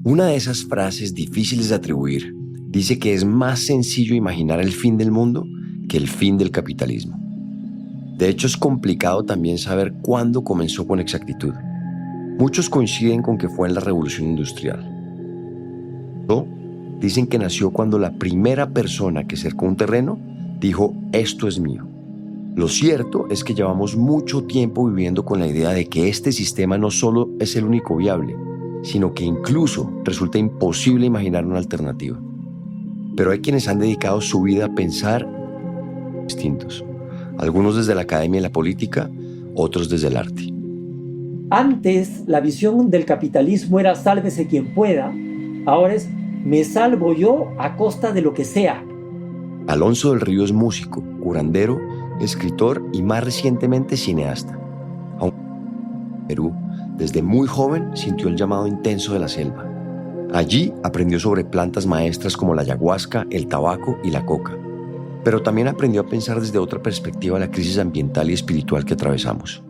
Una de esas frases difíciles de atribuir dice que es más sencillo imaginar el fin del mundo que el fin del capitalismo. De hecho, es complicado también saber cuándo comenzó con exactitud. Muchos coinciden con que fue en la Revolución Industrial. Dicen que nació cuando la primera persona que cercó un terreno dijo: esto es mío. Lo cierto es que llevamos mucho tiempo viviendo con la idea de que este sistema no solo es el único viable, sino que incluso resulta imposible imaginar una alternativa. Pero hay quienes han dedicado su vida a pensar distintos, algunos desde la academia y la política, otros desde el arte. Antes la visión del capitalismo era sálvese quien pueda, ahora es me salvo yo a costa de lo que sea. Alonso del Río es músico, curandero, escritor y más recientemente cineasta. Aunque en Perú, desde muy joven sintió el llamado intenso de la selva. Allí aprendió sobre plantas maestras como la ayahuasca, el tabaco y la coca. Pero también aprendió a pensar desde otra perspectiva la crisis ambiental y espiritual que atravesamos.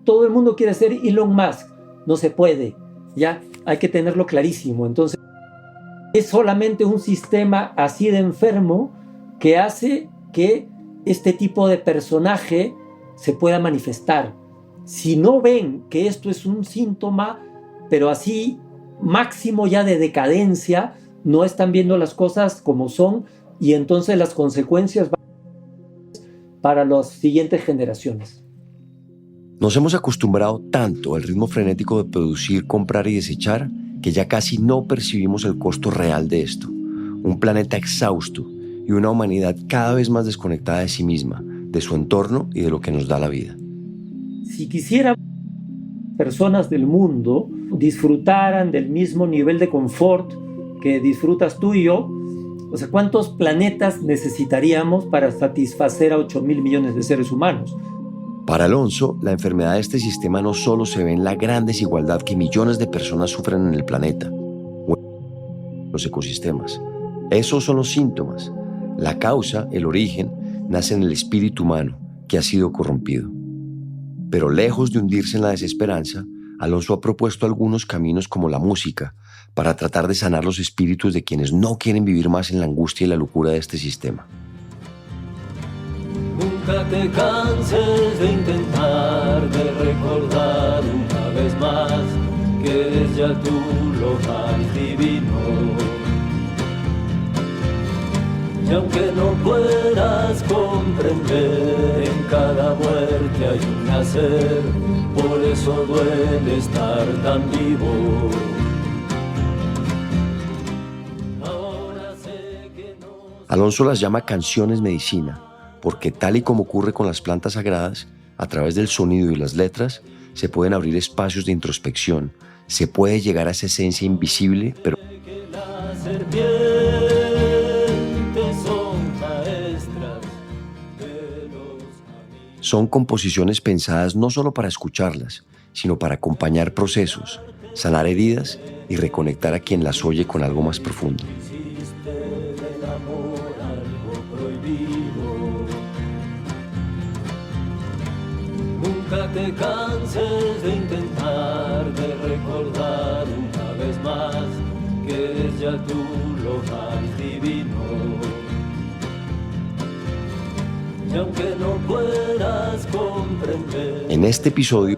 Todo el mundo quiere ser Elon Musk, no se puede, ya hay que tenerlo clarísimo. Entonces, es solamente un sistema así de enfermo que hace que este tipo de personaje se pueda manifestar. Si no ven que esto es un síntoma, pero así máximo ya de decadencia, no están viendo las cosas como son y entonces las consecuencias van para las siguientes generaciones. Nos hemos acostumbrado tanto al ritmo frenético de producir, comprar y desechar que ya casi no percibimos el costo real de esto. Un planeta exhausto y una humanidad cada vez más desconectada de sí misma, de su entorno y de lo que nos da la vida. Si quisiera personas del mundo disfrutaran del mismo nivel de confort que disfrutas tú y yo, o sea, ¿cuántos planetas necesitaríamos para satisfacer a 8.000 millones de seres humanos? Para Alonso, la enfermedad de este sistema no solo se ve en la gran desigualdad que millones de personas sufren en el planeta o en los ecosistemas. Esos son los síntomas. La causa, el origen, nace en el espíritu humano, que ha sido corrompido. Pero lejos de hundirse en la desesperanza, Alonso ha propuesto algunos caminos como la música para tratar de sanar los espíritus de quienes no quieren vivir más en la angustia y la locura de este sistema. Nunca te canses de intentar, de recordar una vez más que eres ya tú lo más divino. Y aunque no puedas comprender, en cada muerte hay un nacer, por eso duele estar tan vivo. Ahora sé que no... Alonso las llama canciones medicina, porque tal y como ocurre con las plantas sagradas, a través del sonido y las letras, se pueden abrir espacios de introspección, se puede llegar a esa esencia invisible, pero son composiciones pensadas no solo para escucharlas, sino para acompañar procesos, sanar heridas y reconectar a quien las oye con algo más profundo. Nunca te canses de intentar, de recordar una vez más que eres ya tú lo más divino. Y aunque no puedas comprender... En este episodio,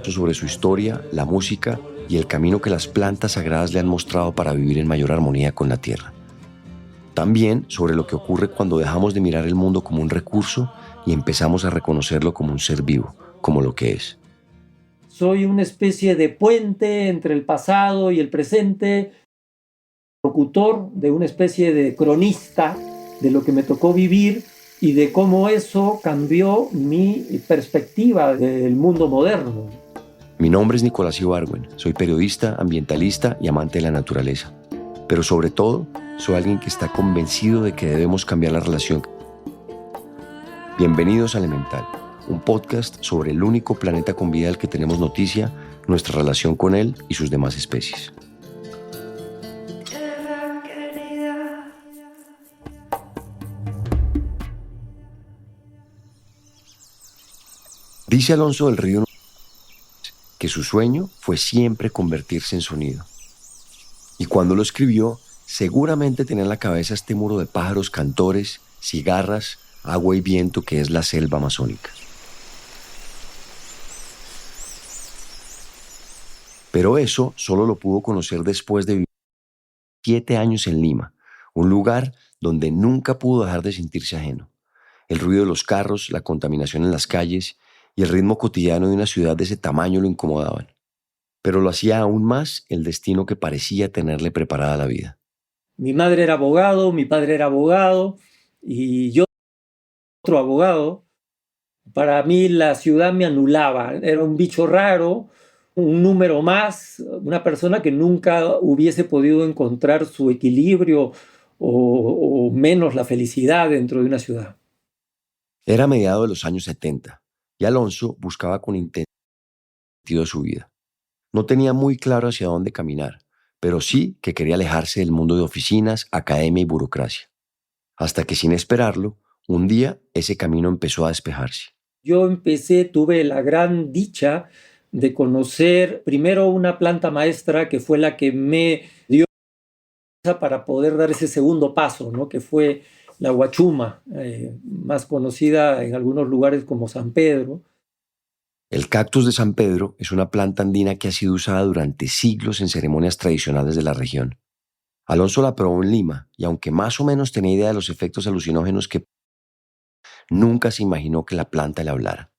sobre su historia, la música y el camino que las plantas sagradas le han mostrado para vivir en mayor armonía con la tierra. También sobre lo que ocurre cuando dejamos de mirar el mundo como un recurso y empezamos a reconocerlo como un ser vivo, como lo que es. Soy una especie de puente entre el pasado y el presente, locutor de una especie de cronista de lo que me tocó vivir y de cómo eso cambió mi perspectiva del mundo moderno. Mi nombre es Nicolás Ibargüen, soy periodista, ambientalista y amante de la naturaleza. Pero sobre todo, soy alguien que está convencido de que debemos cambiar la relación. Bienvenidos a Elemental, un podcast sobre el único planeta con vida del que tenemos noticia, nuestra relación con él y sus demás especies. Dice Alonso del Río que su sueño fue siempre convertirse en sonido. Y cuando lo escribió, seguramente tenía en la cabeza este muro de pájaros cantores, cigarras, agua y viento que es la selva amazónica. Pero eso solo lo pudo conocer después de vivir 7 años en Lima, un lugar donde nunca pudo dejar de sentirse ajeno. El ruido de los carros, la contaminación en las calles y el ritmo cotidiano de una ciudad de ese tamaño lo incomodaban. Pero lo hacía aún más el destino que parecía tenerle preparada la vida. Mi madre era abogado, mi padre era abogado y yo otro abogado. Para mí la ciudad me anulaba, era un bicho raro, un número más, una persona que nunca hubiese podido encontrar su equilibrio o menos la felicidad dentro de una ciudad. Era mediados de los años 70 y Alonso buscaba con intensidad su vida. No tenía muy claro hacia dónde caminar, pero sí que quería alejarse del mundo de oficinas, academia y burocracia. Hasta que sin esperarlo, un día ese camino empezó a despejarse. Yo tuve la gran dicha de conocer primero una planta maestra que fue la que me dio para poder dar ese segundo paso, ¿no? Que fue la huachuma, más conocida en algunos lugares como San Pedro. El cactus de San Pedro es una planta andina que ha sido usada durante siglos en ceremonias tradicionales de la región. Alonso la probó en Lima y aunque más o menos tenía idea de los efectos alucinógenos que nunca se imaginó que la planta le hablara.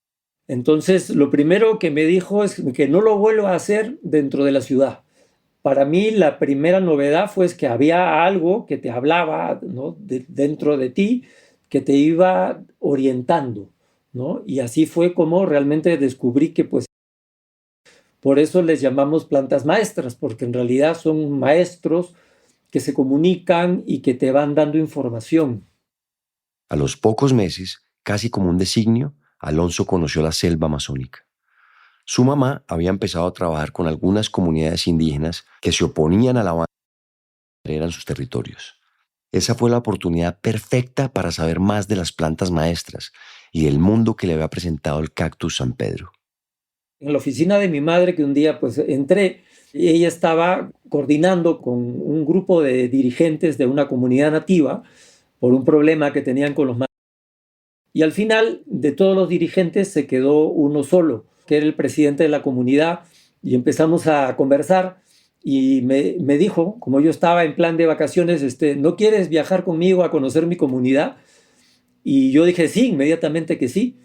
Entonces, lo primero que me dijo es que no lo vuelva a hacer dentro de la ciudad. Para mí, la primera novedad fue que había algo que te hablaba, ¿no? Dentro de ti, que te iba orientando, ¿no? Y así fue como realmente descubrí que, pues, por eso les llamamos plantas maestras, porque en realidad son maestros que se comunican y que te van dando información. A los pocos meses, casi como un designio, Alonso conoció la selva amazónica. Su mamá había empezado a trabajar con algunas comunidades indígenas que se oponían a la banda en sus territorios. Esa fue la oportunidad perfecta para saber más de las plantas maestras y del mundo que le había presentado el cactus San Pedro. En la oficina de mi madre, que un día pues entré, y ella estaba coordinando con un grupo de dirigentes de una comunidad nativa por un problema que tenían con los maestros. Y al final de todos los dirigentes se quedó uno solo, que era el presidente de la comunidad, y empezamos a conversar y me dijo, como yo estaba en plan de vacaciones, ¿no quieres viajar conmigo a conocer mi comunidad? Y yo dije sí, inmediatamente que sí.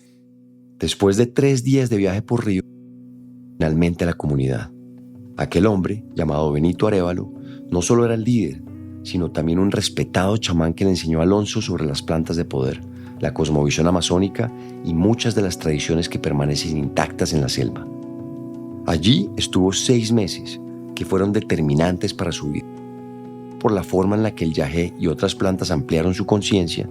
Después de 3 días de viaje por río, finalmente a la comunidad. Aquel hombre, llamado Benito Arévalo, no solo era el líder, sino también un respetado chamán que le enseñó a Alonso sobre las plantas de poder, la cosmovisión amazónica y muchas de las tradiciones que permanecen intactas en la selva. Allí estuvo 6 meses, que fueron determinantes para su vida, por la forma en la que el yagé y otras plantas ampliaron su conciencia,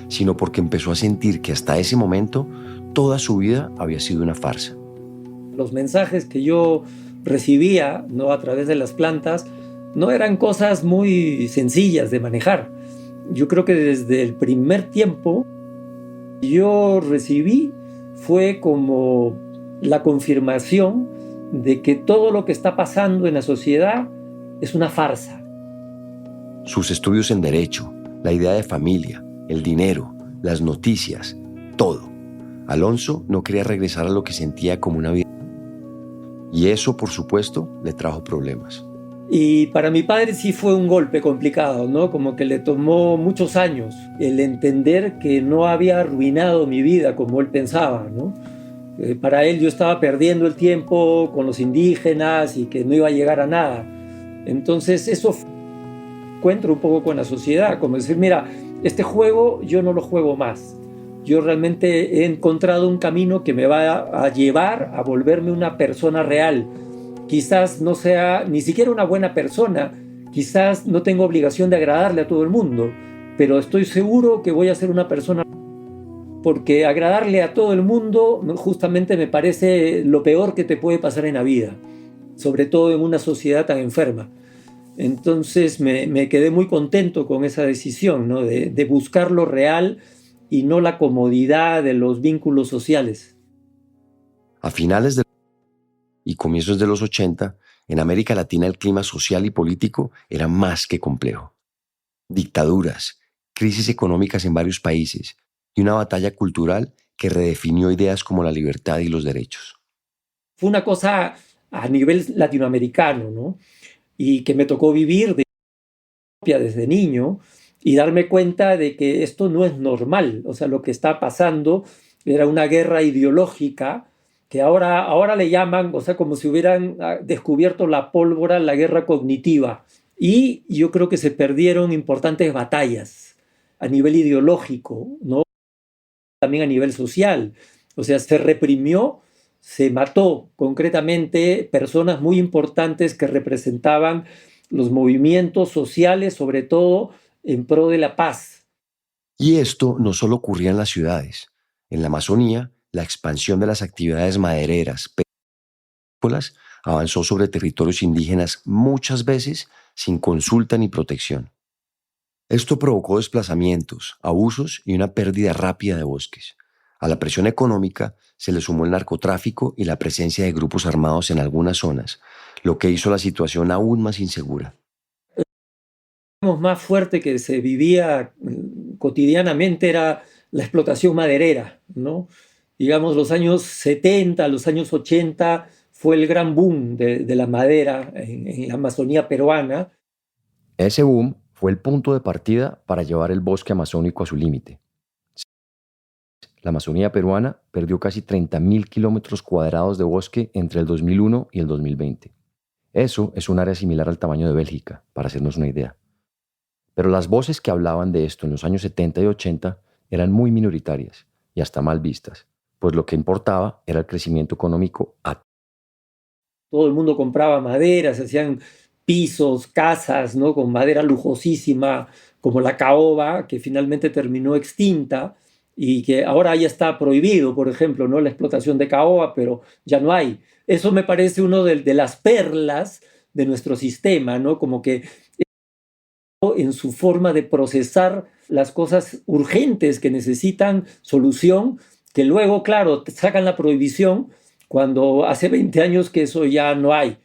sino porque empezó a sentir que hasta ese momento toda su vida había sido una farsa. Los mensajes que yo recibía, ¿no? A través de las plantas no eran cosas muy sencillas de manejar. Yo creo que desde el primer tiempo yo recibí fue como la confirmación de que todo lo que está pasando en la sociedad es una farsa. Sus estudios en Derecho, la idea de familia, el dinero, las noticias, todo. Alonso no quería regresar a lo que sentía como una vida. Y eso, por supuesto, le trajo problemas. Y para mi padre sí fue un golpe complicado, ¿no? Como que le tomó muchos años el entender que no había arruinado mi vida como él pensaba, ¿no? Para él yo estaba perdiendo el tiempo con los indígenas y que no iba a llegar a nada. Entonces eso encuentro un poco con la sociedad, como decir, mira, este juego yo no lo juego más. Yo realmente he encontrado un camino que me va a llevar a volverme una persona real. Quizás no sea ni siquiera una buena persona, quizás no tengo obligación de agradarle a todo el mundo, pero estoy seguro que voy a ser una persona, porque agradarle a todo el mundo justamente me parece lo peor que te puede pasar en la vida, sobre todo en una sociedad tan enferma. Entonces me quedé muy contento con esa decisión, ¿no? de buscar lo real y no la comodidad de los vínculos sociales. A finales de y comienzos de los 80, en América Latina el clima social y político era más que complejo. Dictaduras, crisis económicas en varios países y una batalla cultural que redefinió ideas como la libertad y los derechos. Fue una cosa a nivel latinoamericano, ¿no? Y que me tocó vivir desde niño y darme cuenta de que esto no es normal. O sea, lo que está pasando era una guerra ideológica que ahora le llaman, o sea, como si hubieran descubierto la pólvora, la guerra cognitiva. Y yo creo que se perdieron importantes batallas a nivel ideológico, ¿no? También a nivel social. O sea, se reprimió, se mató concretamente personas muy importantes que representaban los movimientos sociales, sobre todo en pro de la paz. Y esto no solo ocurría en las ciudades. En la Amazonía, la expansión de las actividades madereras, agrícolas, avanzó sobre territorios indígenas muchas veces sin consulta ni protección. Esto provocó desplazamientos, abusos y una pérdida rápida de bosques. A la presión económica se le sumó el narcotráfico y la presencia de grupos armados en algunas zonas, lo que hizo la situación aún más insegura. Más fuerte que se vivía cotidianamente era la explotación maderera, ¿no? Digamos, los años 70, los años 80 fue el gran boom de la madera en la Amazonía peruana. Ese boom fue el punto de partida para llevar el bosque amazónico a su límite. La Amazonía peruana perdió casi 30.000 kilómetros cuadrados de bosque entre el 2001 y el 2020. Eso es un área similar al tamaño de Bélgica, para hacernos una idea. Pero las voces que hablaban de esto en los años 70 y 80 eran muy minoritarias y hasta mal vistas, pues lo que importaba era el crecimiento económico. Todo el mundo compraba madera, se hacían pisos, casas, ¿no? Con madera lujosísima, como la caoba, que finalmente terminó extinta y que ahora ya está prohibido, por ejemplo, ¿no? La explotación de caoba, pero ya no hay. Eso me parece uno de las perlas de nuestro sistema, ¿no? Como que en su forma de procesar las cosas urgentes que necesitan solución, que luego, claro, te sacan la prohibición cuando hace 20 años que eso ya no hay.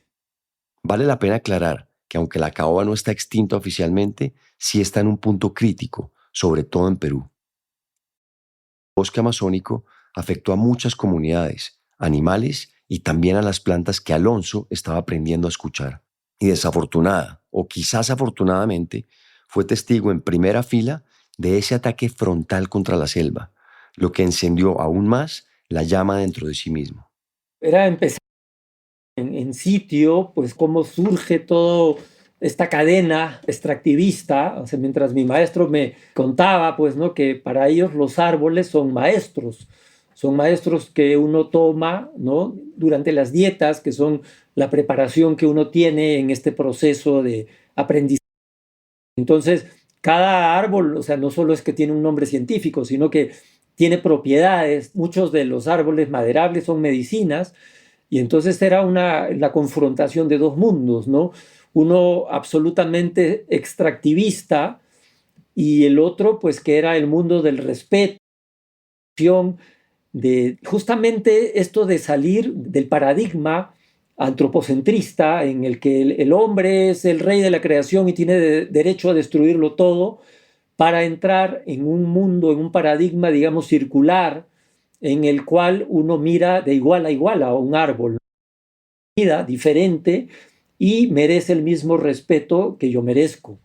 Vale la pena aclarar que aunque la caoba no está extinta oficialmente, sí está en un punto crítico, sobre todo en Perú. El bosque amazónico afectó a muchas comunidades, animales y también a las plantas que Alonso estaba aprendiendo a escuchar. Y desafortunada, o quizás afortunadamente, fue testigo en primera fila de ese ataque frontal contra la selva, lo que encendió aún más la llama dentro de sí mismo. Era empezar en sitio, pues cómo surge toda esta cadena extractivista. O sea, mientras mi maestro me contaba, pues, ¿no? Que para ellos los árboles son maestros que uno toma, ¿no? Durante las dietas, que son la preparación que uno tiene en este proceso de aprendizaje. Entonces, cada árbol, o sea, no solo es que tiene un nombre científico, sino que tiene propiedades. Muchos de los árboles maderables son medicinas, y entonces era la confrontación de dos mundos, ¿no? Uno absolutamente extractivista y el otro, pues, que era el mundo del respeto, de justamente esto de salir del paradigma antropocentrista en el que el hombre es el rey de la creación y tiene derecho a destruirlo todo, para entrar en un mundo, en un paradigma, digamos, circular, en el cual uno mira de igual a un árbol, vida diferente, y merece el mismo respeto que yo merezco.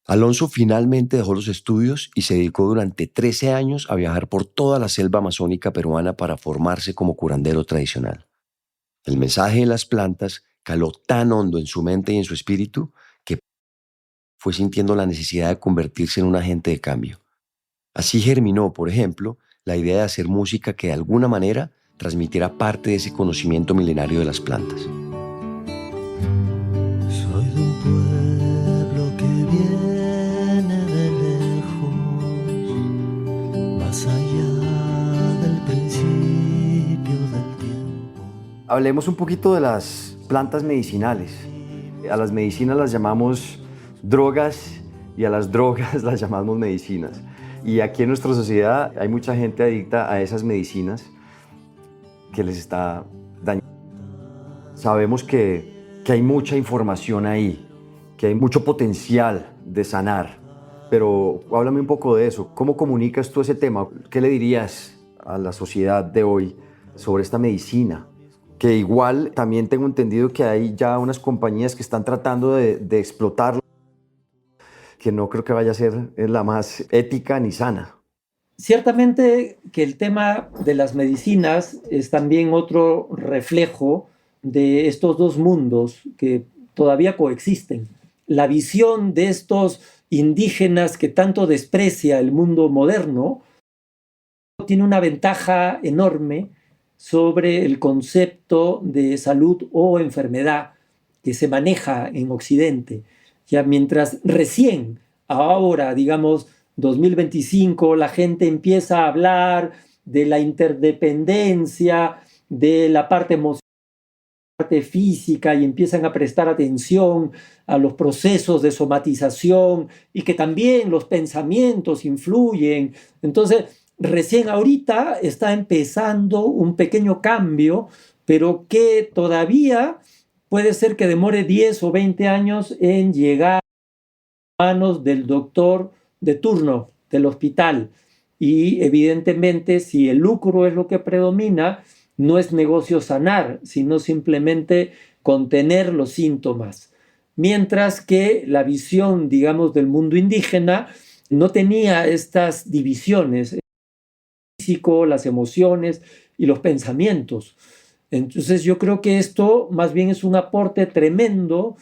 Alonso finalmente dejó los estudios y se dedicó durante 13 años a viajar por toda la selva amazónica peruana para formarse como curandero tradicional. El mensaje de las plantas caló tan hondo en su mente y en su espíritu que fue sintiendo la necesidad de convertirse en un agente de cambio. Así germinó, por ejemplo, la idea de hacer música que de alguna manera transmitiera parte de ese conocimiento milenario de las plantas. Soy de un pueblo que viene de lejos, más allá del principio del tiempo. Hablemos un poquito de las plantas medicinales. A las medicinas las llamamos drogas y a las drogas las llamamos medicinas. Y aquí en nuestra sociedad hay mucha gente adicta a esas medicinas que les está dañando. Sabemos que hay mucha información ahí, que hay mucho potencial de sanar, pero háblame un poco de eso. ¿Cómo comunicas tú ese tema? ¿Qué le dirías a la sociedad de hoy sobre esta medicina? Que igual también tengo entendido que hay ya unas compañías que están tratando de explotarlo, que no creo que vaya a ser la más ética ni sana. Ciertamente que el tema de las medicinas es también otro reflejo de estos dos mundos que todavía coexisten. La visión de estos indígenas que tanto desprecia el mundo moderno tiene una ventaja enorme sobre el concepto de salud o enfermedad que se maneja en Occidente. Ya mientras recién, ahora, digamos, 2025, la gente empieza a hablar de la interdependencia, de la parte emocional, parte física, y empiezan a prestar atención a los procesos de somatización y que también los pensamientos influyen. Entonces, recién ahorita está empezando un pequeño cambio, pero que todavía puede ser que demore 10 o 20 años en llegar a manos del doctor de turno del hospital. Y evidentemente, si el lucro es lo que predomina, no es negocio sanar, sino simplemente contener los síntomas. Mientras que la visión, digamos, del mundo indígena no tenía estas divisiones, el físico, las emociones y los pensamientos. Entonces yo creo que esto más bien es un aporte tremendo,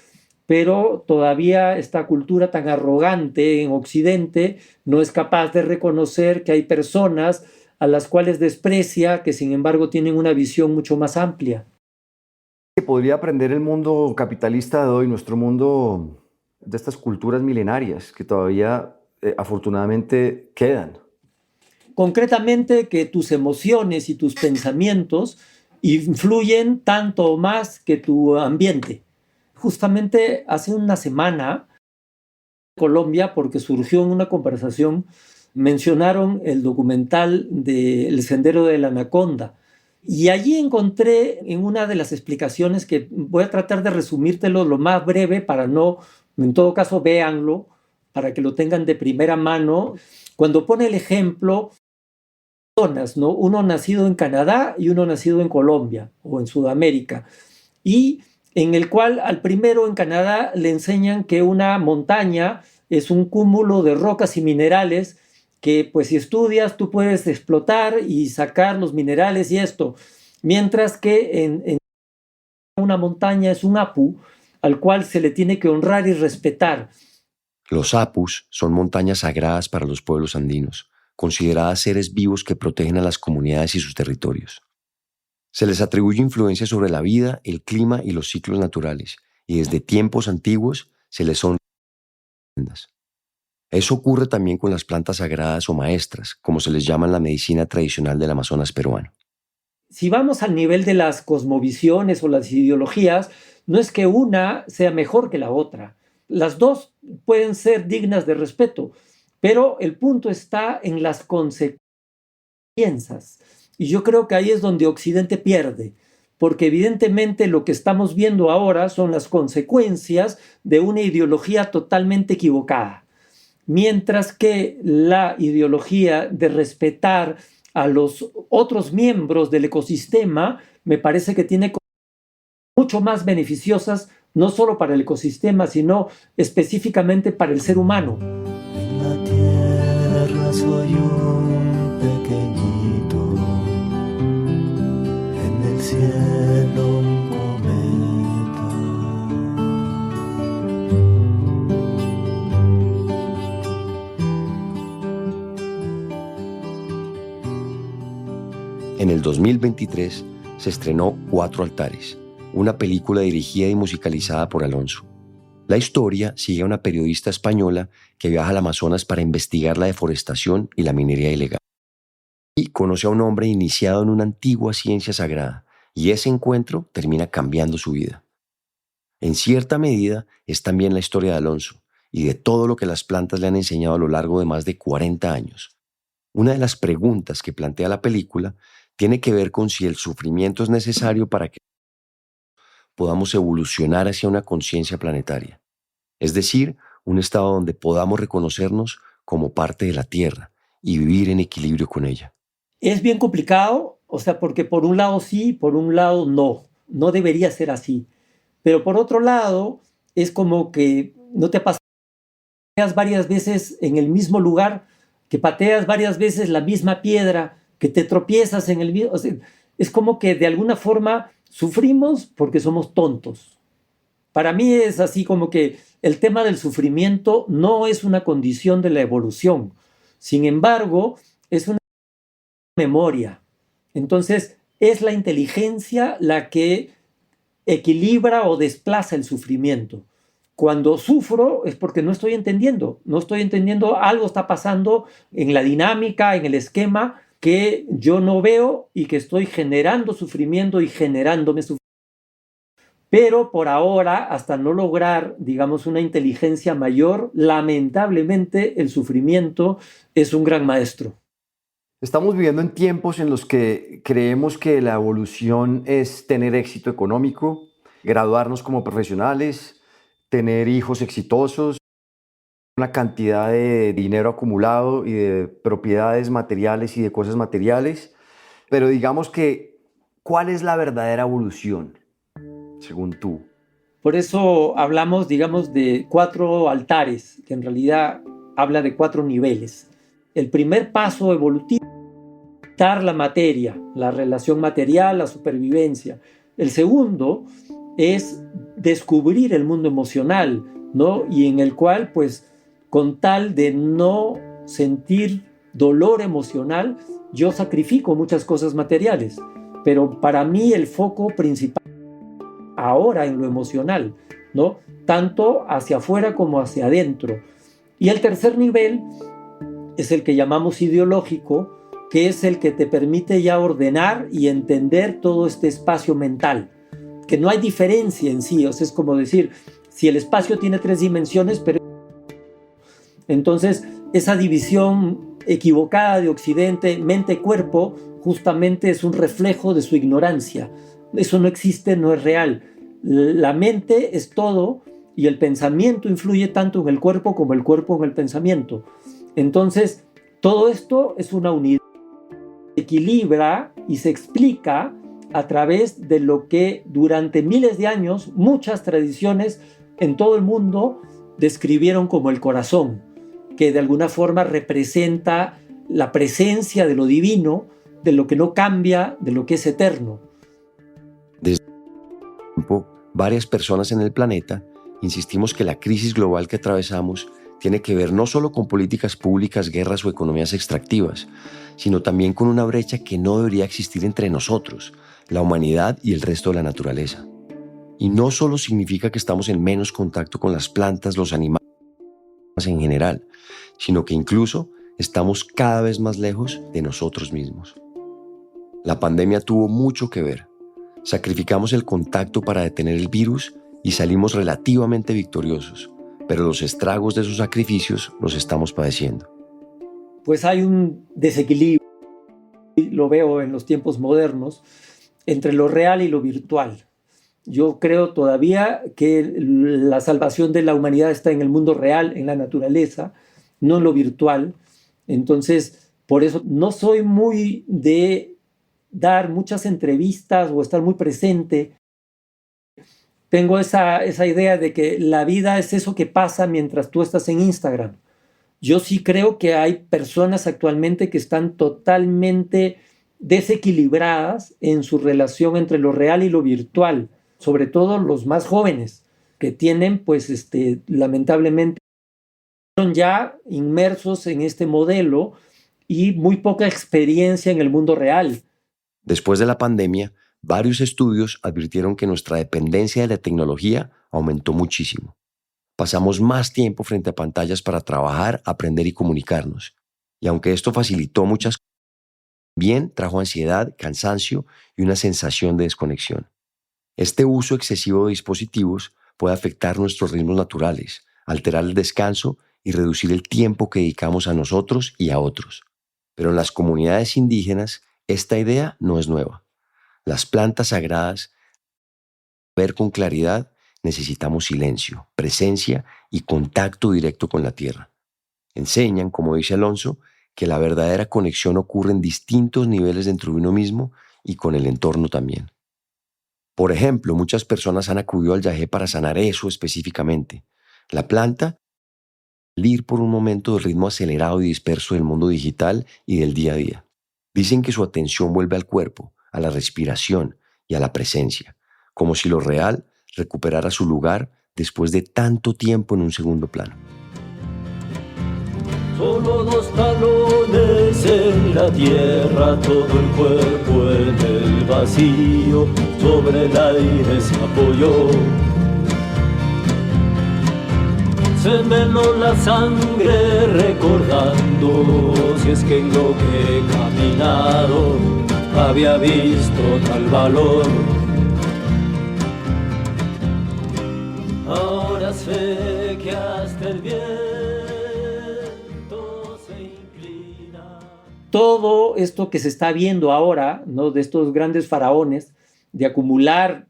pero todavía esta cultura tan arrogante en Occidente no es capaz de reconocer que hay personas a las cuales desprecia, que sin embargo tienen una visión mucho más amplia. ¿Qué podría aprender el mundo capitalista de hoy, nuestro mundo, de estas culturas milenarias que todavía afortunadamente quedan? Concretamente, que tus emociones y tus pensamientos influyen tanto o más que tu ambiente. Justamente hace una semana, en Colombia, porque surgió en una conversación, mencionaron el documental de El Sendero de la Anaconda. Y allí encontré en una de las explicaciones, que voy a tratar de resumírtelo lo más breve para no, en todo caso, véanlo, para que lo tengan de primera mano, cuando pone el ejemplo, ¿no? Uno nacido en Canadá y uno nacido en Colombia o en Sudamérica. Y en el cual al primero en Canadá le enseñan que una montaña es un cúmulo de rocas y minerales que, pues, si estudias tú puedes explotar y sacar los minerales y esto, mientras que en una montaña es un apu al cual se le tiene que honrar y respetar. Los apus son montañas sagradas para los pueblos andinos, consideradas seres vivos que protegen a las comunidades y sus territorios. Se les atribuye influencia sobre la vida, el clima y los ciclos naturales, y desde tiempos antiguos se les honra. Eso ocurre también con las plantas sagradas o maestras, como se les llama en la medicina tradicional del Amazonas peruano. Si vamos al nivel de las cosmovisiones o las ideologías, no es que una sea mejor que la otra. Las dos pueden ser dignas de respeto, pero el punto está en las consecuencias. Y yo creo que ahí es donde Occidente pierde, porque evidentemente lo que estamos viendo ahora son las consecuencias de una ideología totalmente equivocada. Mientras que la ideología de respetar a los otros miembros del ecosistema me parece que tiene mucho más beneficiosas, no solo para el ecosistema, sino específicamente para el ser humano. En la tierra soy un pequeñito, en el cielo un cometa. En el 2023 se estrenó Cuatro Altares, una película dirigida y musicalizada por Alonso. La historia sigue a una periodista española que viaja al Amazonas para investigar la deforestación y la minería ilegal. Y conoce a un hombre iniciado en una antigua ciencia sagrada, y ese encuentro termina cambiando su vida. En cierta medida es también la historia de Alonso y de todo lo que las plantas le han enseñado a lo largo de más de 40 años. Una de las preguntas que plantea la película tiene que ver con si el sufrimiento es necesario para que podamos evolucionar hacia una conciencia planetaria, es decir, un estado donde podamos reconocernos como parte de la Tierra y vivir en equilibrio con ella. Es bien complicado, o sea, porque por un lado sí, por un lado no. No debería ser así. Pero por otro lado, es como que no te paseas varias veces en el mismo lugar, que pateas varias veces la misma piedra, que te tropiezas en el mismo... O sea, es como que de alguna forma sufrimos porque somos tontos. Para mí es así como que el tema del sufrimiento no es una condición de la evolución. Sin embargo, es una memoria. Entonces, es la inteligencia la que equilibra o desplaza el sufrimiento. Cuando sufro es porque no estoy entendiendo, algo está pasando en la dinámica, en el esquema que yo no veo y que estoy generando sufrimiento y generándome sufrimiento. Pero por ahora, hasta no lograr, digamos, una inteligencia mayor, lamentablemente el sufrimiento es un gran maestro. Estamos viviendo en tiempos en los que creemos que la evolución es tener éxito económico, graduarnos como profesionales, tener hijos exitosos, una cantidad de dinero acumulado y de propiedades materiales y de cosas materiales. Pero digamos que, ¿cuál es la verdadera evolución, según tú? Por eso hablamos, digamos, de 4 altares, que en realidad habla de 4 niveles. El primer paso evolutivo es la materia, la relación material, la supervivencia. El segundo es descubrir el mundo emocional, ¿no? Y en el cual, pues, con tal de no sentir dolor emocional, yo sacrifico muchas cosas materiales. Pero para mí el foco principal ahora en lo emocional, ¿no? Tanto hacia afuera como hacia adentro. Y el tercer nivel es el que llamamos ideológico, que es el que te permite ya ordenar y entender todo este espacio mental, que no hay diferencia en sí, o sea, es como decir, si el espacio tiene 3 dimensiones, pero entonces esa división equivocada de Occidente, mente-cuerpo, justamente es un reflejo de su ignorancia. Eso no existe, no es real. La mente es todo y el pensamiento influye tanto en el cuerpo como el cuerpo en el pensamiento. Entonces, todo esto es una unidad que equilibra y se explica a través de lo que durante miles de años muchas tradiciones en todo el mundo describieron como el corazón, que de alguna forma representa la presencia de lo divino, de lo que no cambia, de lo que es eterno. Desde hace tiempo, varias personas en el planeta insistimos que la crisis global que atravesamos tiene que ver no solo con políticas públicas, guerras o economías extractivas, sino también con una brecha que no debería existir entre nosotros, la humanidad y el resto de la naturaleza. Y no solo significa que estamos en menos contacto con las plantas, los animales en general, sino que incluso estamos cada vez más lejos de nosotros mismos. La pandemia tuvo mucho que ver. Sacrificamos el contacto para detener el virus y salimos relativamente victoriosos, pero los estragos de esos sacrificios los estamos padeciendo. Pues hay un desequilibrio, lo veo en los tiempos modernos, entre lo real y lo virtual. Yo creo todavía que la salvación de la humanidad está en el mundo real, en la naturaleza, no en lo virtual. Entonces, por eso no soy muy de dar muchas entrevistas o estar muy presente. Tengo esa idea de que la vida es eso que pasa mientras tú estás en Instagram. Yo sí creo que hay personas actualmente que están totalmente desequilibradas en su relación entre lo real y lo virtual, sobre todo los más jóvenes, que tienen, pues, lamentablemente, son ya inmersos en este modelo y muy poca experiencia en el mundo real. Después de la pandemia, varios estudios advirtieron que nuestra dependencia de la tecnología aumentó muchísimo. Pasamos más tiempo frente a pantallas para trabajar, aprender y comunicarnos. Y aunque esto facilitó muchas cosas, también trajo ansiedad, cansancio y una sensación de desconexión. Este uso excesivo de dispositivos puede afectar nuestros ritmos naturales, alterar el descanso y reducir el tiempo que dedicamos a nosotros y a otros. Pero en las comunidades indígenas, esta idea no es nueva. Las plantas sagradas ver con claridad, necesitamos silencio, presencia y contacto directo con la tierra. Enseñan, como dice Alonso, que la verdadera conexión ocurre en distintos niveles dentro de uno mismo y con el entorno también. Por ejemplo, muchas personas han acudido al yagé para sanar eso específicamente. La planta, salir por un momento del ritmo acelerado y disperso del mundo digital y del día a día. Dicen que su atención vuelve al cuerpo, a la respiración y a la presencia, como si lo real recuperara su lugar después de tanto tiempo en un segundo plano. Solo dos talones en la tierra, todo el cuerpo en el vacío, sobre el aire se apoyó. Se me heló la sangre recordando si es que en lo que he caminado había visto tal valor. Ahora sé que hasta el viento se inclina. Todo esto que se está viendo ahora, ¿no?, de estos grandes faraones, de acumular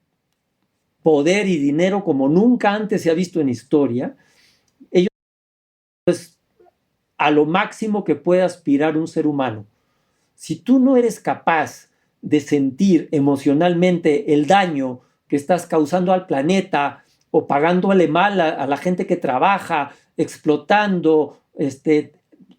poder y dinero como nunca antes se ha visto en historia, ellos, pues, a lo máximo que puede aspirar un ser humano. Si tú no eres capaz de sentir emocionalmente el daño que estás causando al planeta o pagándole mal a la gente que trabaja, explotando,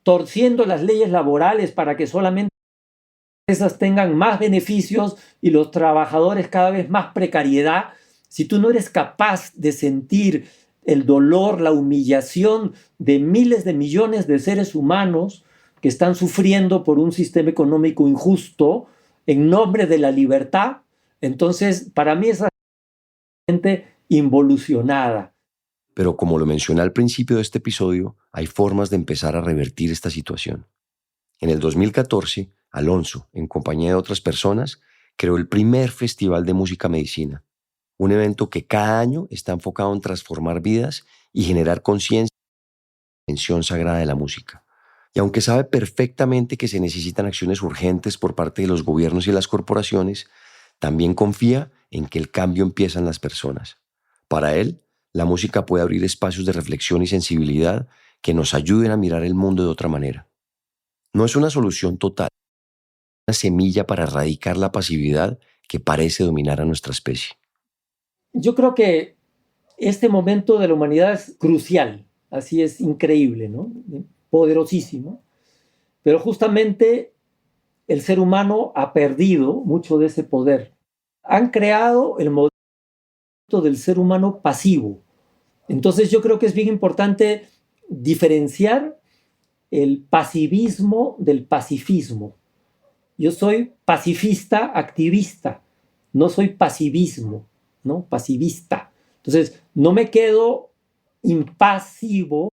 torciendo las leyes laborales para que solamente las empresas tengan más beneficios y los trabajadores cada vez más precariedad, si tú no eres capaz de sentir el dolor, la humillación de miles de millones de seres humanos que están sufriendo por un sistema económico injusto en nombre de la libertad, entonces para mí es gente involucionada. Pero como lo mencioné al principio de este episodio, hay formas de empezar a revertir esta situación. En el 2014, Alonso, en compañía de otras personas, creó el primer Festival de Música Medicina, un evento que cada año está enfocado en transformar vidas y generar conciencia de la dimensión sagrada de la música. Y aunque sabe perfectamente que se necesitan acciones urgentes por parte de los gobiernos y las corporaciones, también confía en que el cambio empieza en las personas. Para él, la música puede abrir espacios de reflexión y sensibilidad que nos ayuden a mirar el mundo de otra manera. No es una solución total, es una semilla para erradicar la pasividad que parece dominar a nuestra especie. Yo creo que este momento de la humanidad es crucial, así es increíble, ¿no?, poderosísimo, pero justamente el ser humano ha perdido mucho de ese poder. Han creado el modelo del ser humano pasivo. Entonces yo creo que es bien importante diferenciar el pasivismo del pacifismo. Yo soy pacifista activista, no soy pasivismo, ¿no?, pasivista. Entonces no me quedo impasivo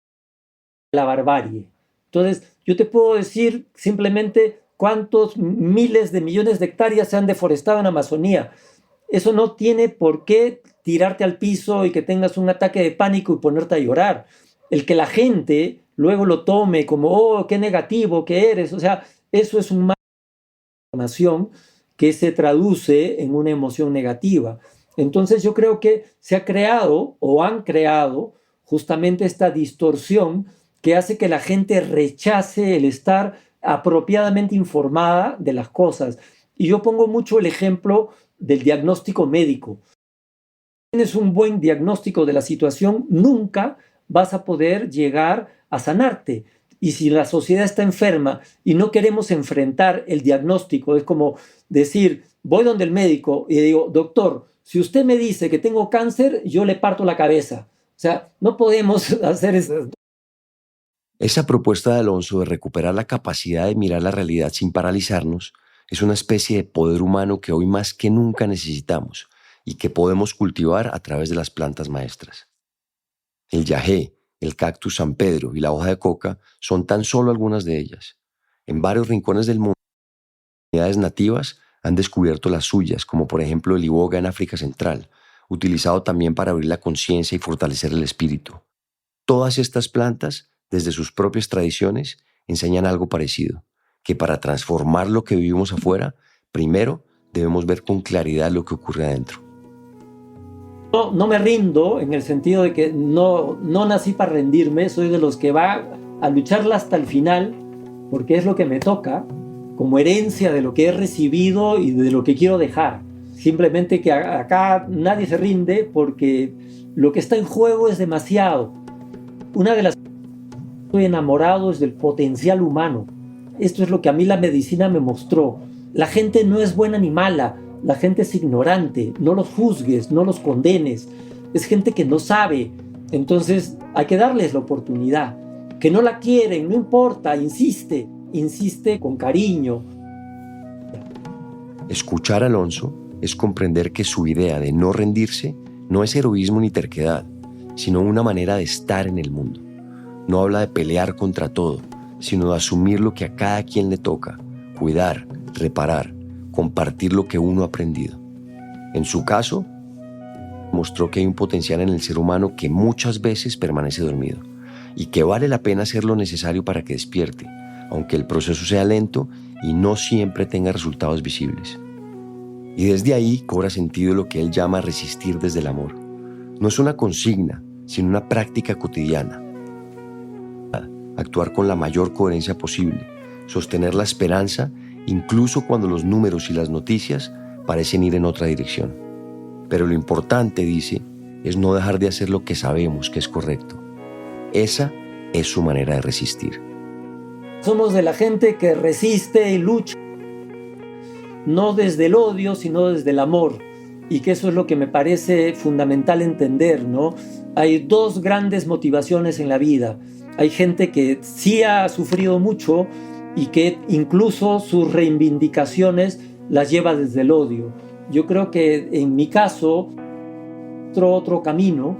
de la barbarie. Entonces yo te puedo decir simplemente cuántos miles de millones de hectáreas se han deforestado en Amazonía. Eso no tiene por qué tirarte al piso y que tengas un ataque de pánico y ponerte a llorar. El que la gente luego lo tome como, oh, qué negativo que eres, o sea, eso es un mal de información que se traduce en una emoción negativa. Entonces yo creo que se ha creado o han creado justamente esta distorsión que hace que la gente rechace el estar apropiadamente informada de las cosas. Y yo pongo mucho el ejemplo del diagnóstico médico. Si tienes un buen diagnóstico de la situación, nunca vas a poder llegar a sanarte. Y si la sociedad está enferma y no queremos enfrentar el diagnóstico, es como decir, voy donde el médico y digo, doctor, si usted me dice que tengo cáncer, yo le parto la cabeza. O sea, no podemos hacer eso. Esa propuesta de Alonso de recuperar la capacidad de mirar la realidad sin paralizarnos es una especie de poder humano que hoy más que nunca necesitamos y que podemos cultivar a través de las plantas maestras. El yagé, el cactus San Pedro y la hoja de coca son tan solo algunas de ellas. En varios rincones del mundo, comunidades nativas han descubierto las suyas, como por ejemplo el iboga en África Central, utilizado también para abrir la conciencia y fortalecer el espíritu. Todas estas plantas, desde sus propias tradiciones, enseñan algo parecido, que para transformar lo que vivimos afuera, primero debemos ver con claridad lo que ocurre adentro. No me rindo en el sentido de que no nací para rendirme, soy de los que va a lucharla hasta el final, porque es lo que me toca, como herencia de lo que he recibido y de lo que quiero dejar. Simplemente que acá nadie se rinde porque lo que está en juego es demasiado. Una de las cosas que estoy enamorado es del potencial humano. Esto es lo que a mí la medicina me mostró. La gente no es buena ni mala, la gente es ignorante. No los juzgues, no los condenes. Es gente que no sabe. Entonces hay que darles la oportunidad. Que no la quieren, no importa, insiste con cariño. Escuchar a Alonso es comprender que su idea de no rendirse no es heroísmo ni terquedad, sino una manera de estar en el mundo. No habla de pelear contra todo, sino de asumir lo que a cada quien le toca, cuidar, reparar, compartir lo que uno ha aprendido. En su caso, mostró que hay un potencial en el ser humano que muchas veces permanece dormido y que vale la pena hacer lo necesario para que despierte, aunque el proceso sea lento y no siempre tenga resultados visibles. Y desde ahí cobra sentido lo que él llama resistir desde el amor. No es una consigna, sino una práctica cotidiana. Actuar con la mayor coherencia posible, sostener la esperanza incluso cuando los números y las noticias parecen ir en otra dirección. Pero lo importante, dice, es no dejar de hacer lo que sabemos que es correcto. Esa es su manera de resistir. Somos de la gente que resiste y lucha, no desde el odio, sino desde el amor. Y que eso es lo que me parece fundamental entender, ¿no? Hay dos grandes motivaciones en la vida. Hay gente que sí ha sufrido mucho y que incluso sus reivindicaciones las lleva desde el odio. Yo creo que en mi caso, otro camino,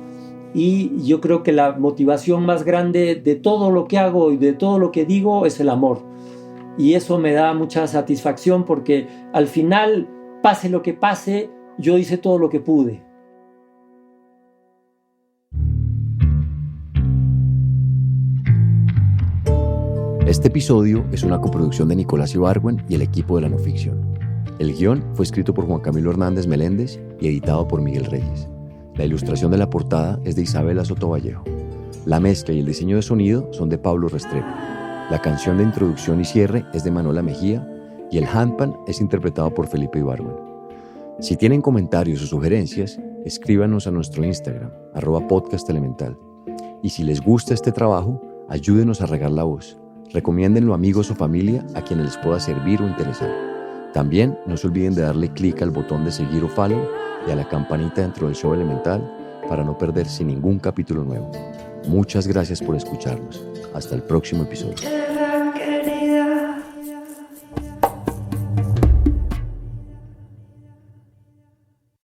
y yo creo que la motivación más grande de todo lo que hago y de todo lo que digo es el amor. Y eso me da mucha satisfacción porque al final, pase lo que pase, yo hice todo lo que pude. Este episodio es una coproducción de Nicolás Ibargüen y el equipo de la no ficción. El guión fue escrito por Juan Camilo Hernández Meléndez y editado por Miguel Reyes. La ilustración de la portada es de Isabela Sotovallejo. La mezcla y el diseño de sonido son de Pablo Restrepo. La canción de introducción y cierre es de Manuela Mejía y el handpan es interpretado por Felipe Ibargüen. Si tienen comentarios o sugerencias, escríbanos a nuestro Instagram, @podcastelemental. Y si les gusta este trabajo, ayúdenos a regar la voz. Recomiéndenlo a amigos o familia a quienes les pueda servir o interesar. También no se olviden de darle clic al botón de seguir o follow y a la campanita dentro del show Elemental para no perderse ningún capítulo nuevo. Muchas gracias por escucharnos. Hasta el próximo episodio.